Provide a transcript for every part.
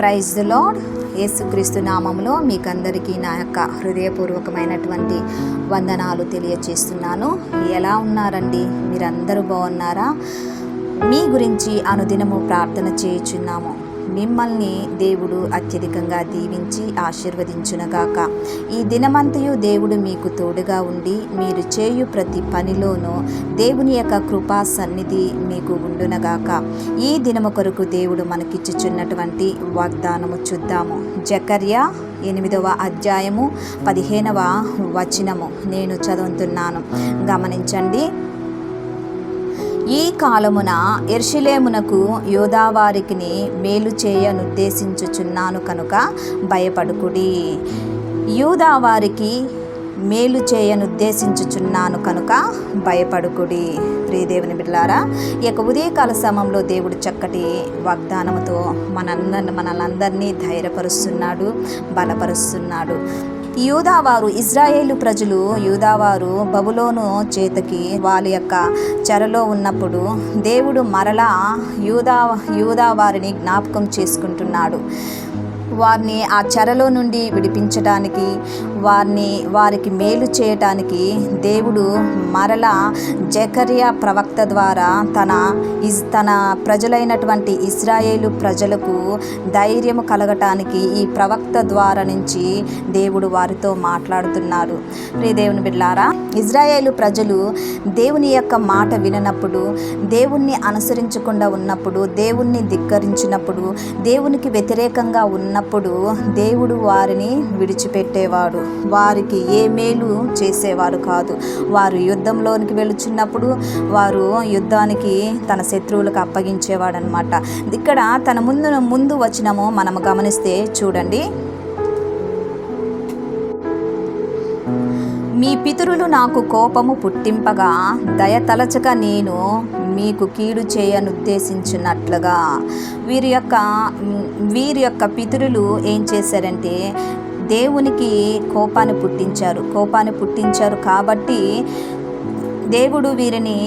Praise the lord. యేసుక్రీస్తు నామములో మీకందరికీ నా యొక్క హృదయపూర్వకమైనటువంటి వందనాలు తెలియజేస్తున్నాను. ఎలా ఉన్నారండి? మీరందరూ బాగున్నారా? మీ గురించి అనుదినము ప్రార్థన చేయుచున్నాము. మిమ్మల్ని దేవుడు అత్యధికంగా దీవించి ఆశీర్వదించునగాక. ఈ దినమంతయు దేవుడు మీకు తోడుగా ఉండి మీరు చేయు ప్రతి పనిలోనూ దేవుని యొక్క కృపా సన్నిధి మీకు ఉండునగాక. ఈ దినము కొరకు దేవుడు మనకిచ్చుచున్నటువంటి వాగ్దానము చూద్దాము. జకర్యా 8వ అధ్యాయము 15వ వచనము నేను చదువుతున్నాను, గమనించండి. ఈ కాలమున యెరూషలేమునకు యూదావారికి మేలు చేయనుద్దేశించుచున్నాను కనుక భయపడుకుడి. యూదావారికి మేలు చేయనుద్దేశించుచున్నాను కనుక భయపడుకుడి. ప్రియదేవుని బిడ్డలారా, ఈ యొక్క ఉదయకాల సమయంలో దేవుడు చక్కటి వాగ్దానముతో మనలందరినీ ధైర్యపరుస్తున్నాడు, బలపరుస్తున్నాడు. యూదావారు, ఇజ్రాయేలు ప్రజలు యూదావారు బబులోను చేతికి వాళ్ళ యొక్క చెరలో ఉన్నప్పుడు దేవుడు మరలా యూదావారిని జ్ఞాపకం చేసుకుంటున్నాడు. వారిని ఆ చెరలో నుండి విడిపించడానికి, వారికి మేలు చేయటానికి దేవుడు మరలా జకర్యా ప్రవక్త ద్వారా తన ప్రజలైనటువంటి ఇజ్రాయేలు ప్రజలకు ధైర్యము కలగటానికి ఈ ప్రవక్త ద్వారా నుంచి దేవుడు వారితో మాట్లాడుతున్నారు. ప్రియదేవుని బిడ్డలారా, ఇజ్రాయేలు ప్రజలు దేవుని యొక్క మాట విననప్పుడు, దేవుణ్ణి అనుసరించకుండా ఉన్నప్పుడు, దేవుణ్ణి ధిక్కరించినప్పుడు, దేవునికి వ్యతిరేకంగా ఉన్నప్పుడు దేవుడు వారిని విడిచిపెట్టేవాడు. వారికి ఏ మేలు చేసేవారు కాదు. వారు యుద్ధంలోనికి వెళుచున్నప్పుడు వారు యుద్ధానికి తన శత్రువులకు అప్పగించేవాడు అనమాట. ఇక్కడ తన ముందు వచనము మనము గమనిస్తే చూడండి. మీ పితరులు నాకు కోపము పుట్టింపగా దయతలచక నేను మీకు కీడు చేయనుద్దేశించినట్లుగా. వీరి యొక్క పితరులు ఏం చేశారంటే దేవునికి కోపాన్ని పుట్టించారు కాబట్టి దేవుడు వీరిని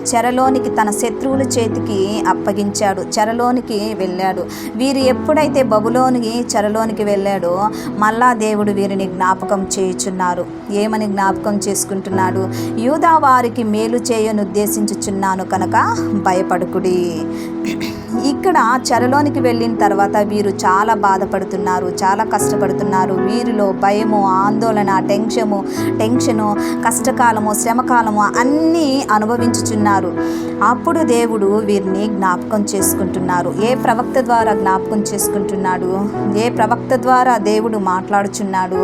చెరలోనికి, తన శత్రువుల చేతికి అప్పగించాడు. చెరలోనికి వెళ్ళాడు. వీరు ఎప్పుడైతే బబులోనికి చెరలోనికి వెళ్ళాడో మళ్ళా దేవుడు వీరిని జ్ఞాపకం చేయుచున్నారు. ఏమని జ్ఞాపకం చేసుకుంటున్నాడు? యూదా వారికి మేలు చేయనుద్దేశించుచున్నాను కనుక భయపడుకుడి. ఇక్కడ చెరలోనికి వెళ్ళిన తర్వాత వీరు చాలా బాధపడుతున్నారు, చాలా కష్టపడుతున్నారు. వీరిలో భయము, ఆందోళన, టెన్షను, కష్టకాలము, శ్రమకాలము అన్నీ అనుభవించుచున్నారు. అప్పుడు దేవుడు వీరిని జ్ఞాపకం చేసుకుంటున్నారు. ఏ ప్రవక్త ద్వారా జ్ఞాపకం చేసుకుంటున్నాడు? ఏ ప్రవక్త ద్వారా దేవుడు మాట్లాడుచున్నాడు?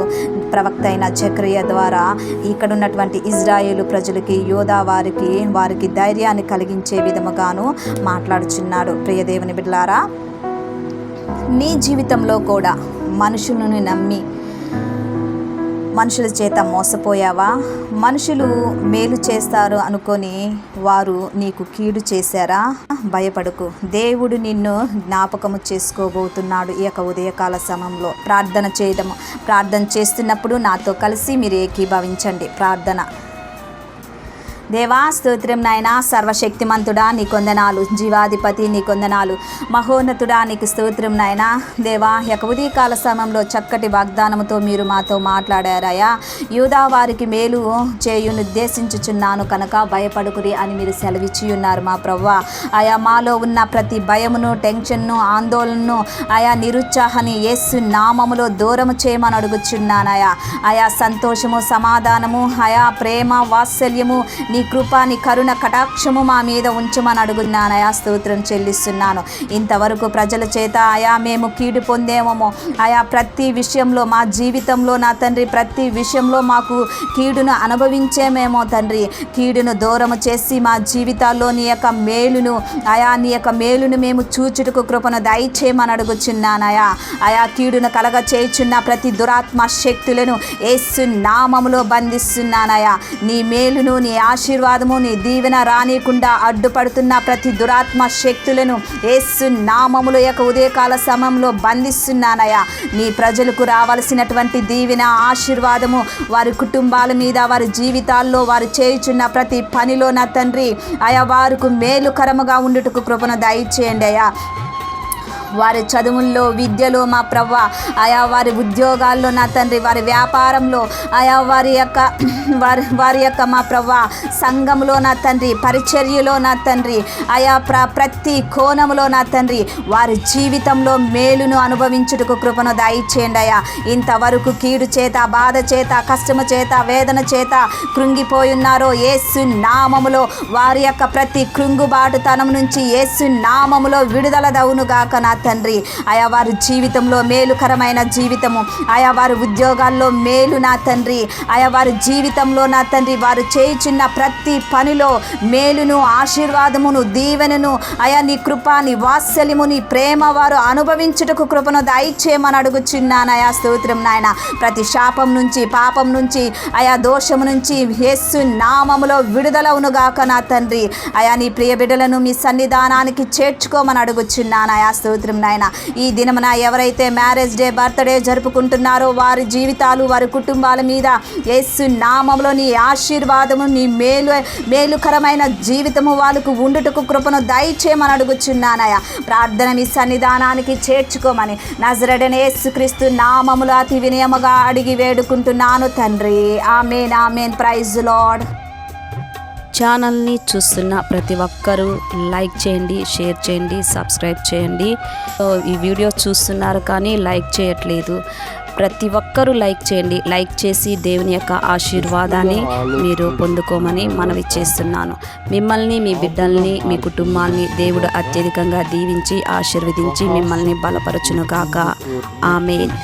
ప్రవక్త అయిన జకర్యా ద్వారా ఇక్కడ ఉన్నటువంటి ఇజ్రాయేలు ప్రజలకి, యూదా వారికి ధైర్యాన్ని కలిగించే విధముగాను మాట్లాడుచున్నాడు. ప్రియదేవుని బిడ్డలారా, నీ జీవితంలో కూడా మనుషులను నమ్మి మనుషుల చేత మోసపోయావా? మనుషులు మేలు చేస్తారు అనుకొని వారు నీకు కీడు చేశారా? భయపడకు. దేవుడు నిన్ను జ్ఞాపకము చేసుకోబోతున్నాడు. ఈ యొక్క ఉదయకాల సమయంలో ప్రార్థన చేస్తున్నప్పుడు నాతో కలిసి మీరు ఏకీభవించండి. ప్రార్థన. దేవా, స్తోత్రం నాయనా, సర్వశక్తిమంతుడా నీ కొందనాలు, జీవాధిపతి నీ కొందనాలు, మహోన్నతుడా నీకు స్తోత్రం నాయనా. దేవా, యొక్క ఉదయకాల సమయంలో చక్కటి వాగ్దానముతో మీరు మాతో మాట్లాడారయ్యా. యూదా వారికి మేలు చేయునుద్దేశించుచున్నాను కనుక భయపడుకురి అని మీరు సెలవిచ్చి ఉన్నారు మా ప్రభువా. ఆయా మాలో ఉన్న ప్రతి భయమును, టెన్షన్ను, ఆందోళనను, ఆయా నిరుత్సాహాన్ని యేసు నామములో దూరము చేయమని అడుగుచున్నానయా. ఆయా సంతోషము, సమాధానము, ఆయా ప్రేమ, వాత్సల్యము, నీ కృప, నీ కరుణ, కటాక్షము మా మీద ఉంచమని అడుగున్నానయా. స్తోత్రం చెల్లిస్తున్నాను. ఇంతవరకు ప్రజల చేత మేము కీడు పొందేమో, ప్రతి విషయంలో మా జీవితంలో నా తండ్రి, ప్రతి విషయంలో మాకు కీడును అనుభవించేమేమో తండ్రి. కీడును దూరము చేసి మా జీవితాల్లో నీ యొక్క మేలును మేము చూచుటకు కృపను దయచేయమని అడుగుచున్నానయా. కీడును కలగ చేయుచున్న ప్రతి దురాత్మ శక్తులను యేసు నామములో బంధిస్తున్నానయా. నీ మేలును, నీ ఆశీర్వాదము, నీ దీవెన రానికుండా అడ్డుపడుతున్న ప్రతి దురాత్మ శక్తులను యేసు నామములో యొక్క ఉదయకాల సమయంలో బంధిస్తున్నానయ్యా. నీ ప్రజలకు రావాల్సినటువంటి దీవెన, ఆశీర్వాదము వారి కుటుంబాల మీద, వారి జీవితాల్లో వారు చేయుచున్న ప్రతి పనిలో నా తండ్రి వారికి మేలుకరముగా ఉండుటకు కృపను దయచేయండి అయ్యా. వారి చదువుల్లో, విద్యలో మా ప్రవ్వ, ఆయా వారి ఉద్యోగాల్లో నా తండ్రి, వారి వ్యాపారంలో, ఆయా వారి యొక్క మా ప్రవ్వ సంఘంలో నా తండ్రి, పరిచర్యలో నా తండ్రి, ఆయా ప్రతి కోణంలో నా తండ్రి వారి జీవితంలో మేలును అనుభవించుటకు కృపను దయచేయండి అయ్యా. ఇంతవరకు కీడు చేత, బాధ చేత, కష్టము చేత, వేదన చేత కృంగిపోయి ఉన్నారో యేసు నామములో వారి యొక్క ప్రతి కృంగుబాటుతనం నుంచి యేసు నామములో విడుదల దవునుగాక నా తండ్రి. ఆయా వారి జీవితంలో మేలుకరమైన జీవితము, ఆయా వారి ఉద్యోగాల్లో మేలు నా తండ్రి, ఆయా వారి జీవితంలో నా తండ్రి వారు చేయుచున్న ప్రతి పనిలో మేలును, ఆశీర్వాదమును, దీవెనను, ఆయా నీ కృప, నీ వాత్సల్యము, నీ ప్రేమ వారు అనుభవించుటకు కృపను దయచేయమని అడుగుచున్నాను అయా. స్తోత్రం నాయన. ప్రతి శాపం నుంచి, పాపం నుంచి, ఆయా దోషము నుంచి యేసు నామములో విడుదలవునుగాక నా తండ్రి. ఆయా నీ ప్రియ బిడ్డలను మీ సన్నిధానానికి చేర్చుకోమని అడుగుచున్నాను అయా. స్తోత్రం నాయన. ఈ దినమున ఎవరైతే మ్యారేజ్ డే, బర్త్డే జరుపుకుంటున్నారో వారి జీవితాలు, వారి కుటుంబాల మీద యేసు నామములో నీ ఆశీర్వాదము, నీ మేలుకరమైన జీవితము వాళ్ళకు ఉండుటకు కృపను దయచేయమని అడుగుచున్నానయ్యా. ప్రార్థన మీ సన్నిధానానికి చేర్చుకోమని నజరేయుడైన యేసుక్రీస్తు నామములో అతి వినయముగా అడిగి వేడుకుంటున్నాను తండ్రి. Amen, amen. Praise lord. ఛానల్ని చూస్తున్న ప్రతి ఒక్కరూ లైక్ చేయండి, షేర్ చేయండి, సబ్స్క్రైబ్ చేయండి. ఈ వీడియో చూస్తున్నారు కానీ లైక్ చేయట్లేదు. ప్రతి ఒక్కరూ లైక్ చేయండి. లైక్ చేసి దేవుని యొక్క ఆశీర్వాదాన్ని మీరు పొందుకోమని మనవి చేస్తున్నాను. మిమ్మల్ని, మీ బిడ్డల్ని, మీ కుటుంబాన్ని దేవుడు అత్యధికంగా దీవించి ఆశీర్వదించి మిమ్మల్ని బలపరచునుగాక. ఆమేన్.